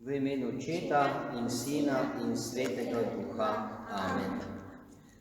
V imenu Očeta in Sina in Svetega Duha. Amen.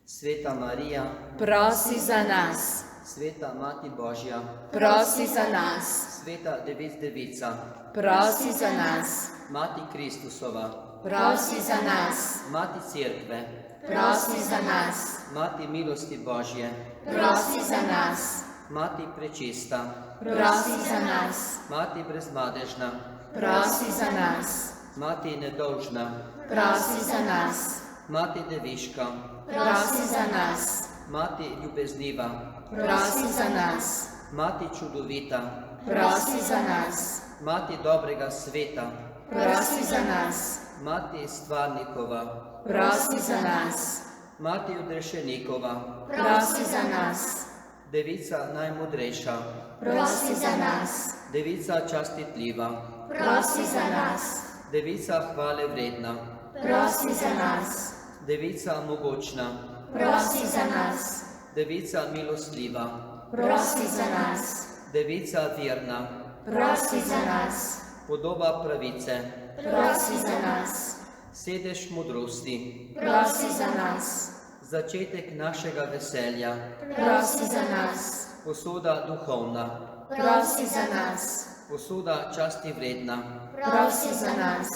Sveta Marija, prosi za nas. Sveta Mati Božja, Prosi za nas. Sveta Devica, Prosi za nas. Mati Kristusova, Prosi za nas. Mati Cerkve, Prosi za nas. Mati milosti Božje, Prosi za nas. Mati prečista, Prosi za nas. Mati brezmadežna, Prosi za nas. Mati nedolžna, Prosi za nas. Mati deviška, Prosi za nas. Mati ljubezniva, Prosi za nas. Mati čudovita, Prosi za nas. Mati dobrega sveta, Prosi za nas. Mati stvarnikova, Prosi za nas. Mati odrešenikova, Prosi za nas. Devica najmodrejša, Prosi za nas. Devica častitljiva, Prosi za nas. Devica hvale vredna, Prosi za nas. Devica mogočna, Prosi za nas. Devica milostljiva, Prosi za nas. Devica verna, Prosi za nas. podoba pravice, Prosi za nas. sedež modrosti, Prosi za nas. začetek našega veselja, Prosi za nas. posoda duhovna, Prosi za nas. posoda časti vredna, Prosi za nas.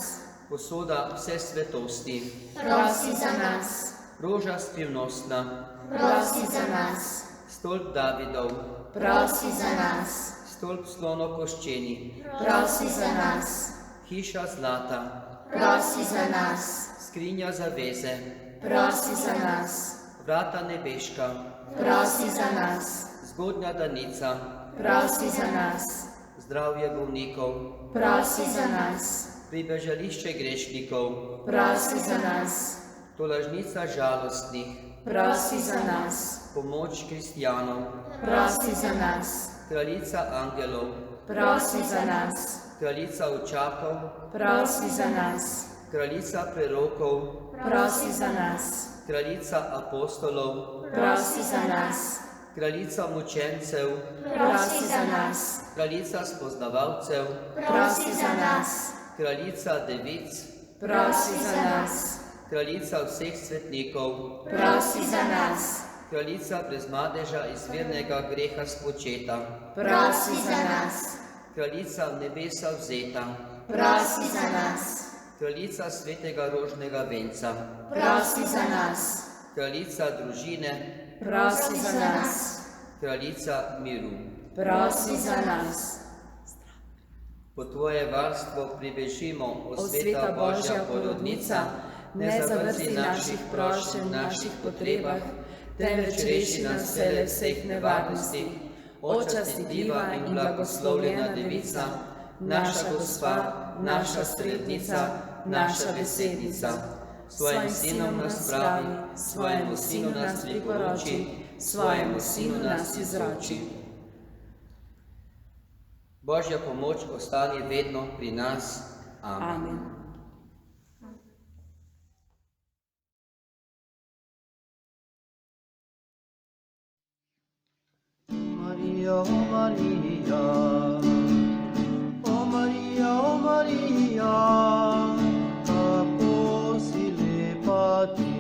posoda vse svetosti, Prosi za nas. roža skrivnostna, Prosi za nas. stolp Davidov, Prosi za nas. stolp slonokoščeni, Prosi za nas. hiša zlata, Prosi za nas. skrinja zaveze, Prosi za nas. vrata nebeška, Prosi za nas. zgodnja danica, Prosi za nas. zdravje bolnikov, Prosi za nas. pribežališče grešnikov, Prosi za nas. tolažnica žalostnih, Prosi za nas. pomoč kristjanov, Prosi za nas. kraljica angelov, Prosi za nas. kraljica očakov, Prosi za nas. kraljica prerokov, Prosi za nas. kraljica apostolov, Prosi za nas. kraljica mučencev, Prosi za nas. kraljica spoznavalcev, Prosi za nas. kraljica devic, Prosi za nas. kraljica vseh svetnikov, Prosi za nas. kraljica brez madeža izvirnega greha spočeta, Prosi za nas. kraljica v nebesa vzeta, Prosi za nas. kraljica svetega rožnega venca, Prosi za nas. kraljica družine, Prosi za nas. kraljica miru. Prosi za nas. Po tvoje varstvo pribežimo, O sveta Božja porodnica, ne zavrzi naših prošenj, naših potrebah, temveč reši nas vsele vseh nevarnosti. O častitljiva in blagoslovljena devica, naša gospa, naša srednica, naša besednica. Svojim sinom nas pravi, svojemu sinu nas priporoči, svojemu sinu nas izroči. Božja pomoč ostane vedno pri nas. Amen. Amen. Maria, oh Maria, oh Maria, oh Maria, apostile pati.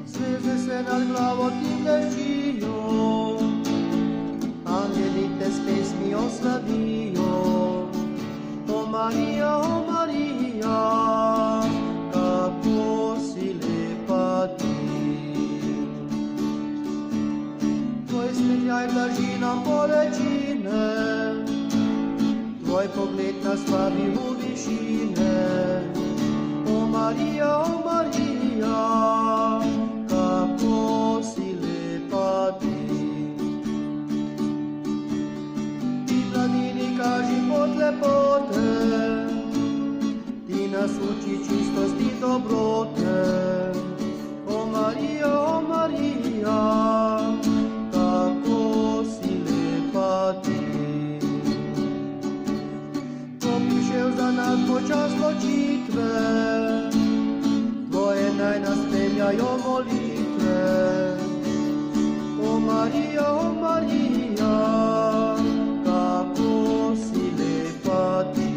Zveze se nad glavo ti držijo, angeli te s pesmijo slavijo. Oh Maria, oh Maria, apostile pati. Tvoj smehljaj blaži nam bolečine, tvoj pogled nas vabi v višine. O Marija, kako si lepa ti. Ti mladini kaži pot lepote, ti nas uči čistosti dobrote. O Marija, kako si lepa ti. Ko prišel za nas počas ločitve, tvoje naj nas peljajo molitve. O Marija, kako si lepa ti.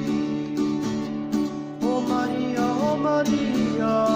Marija,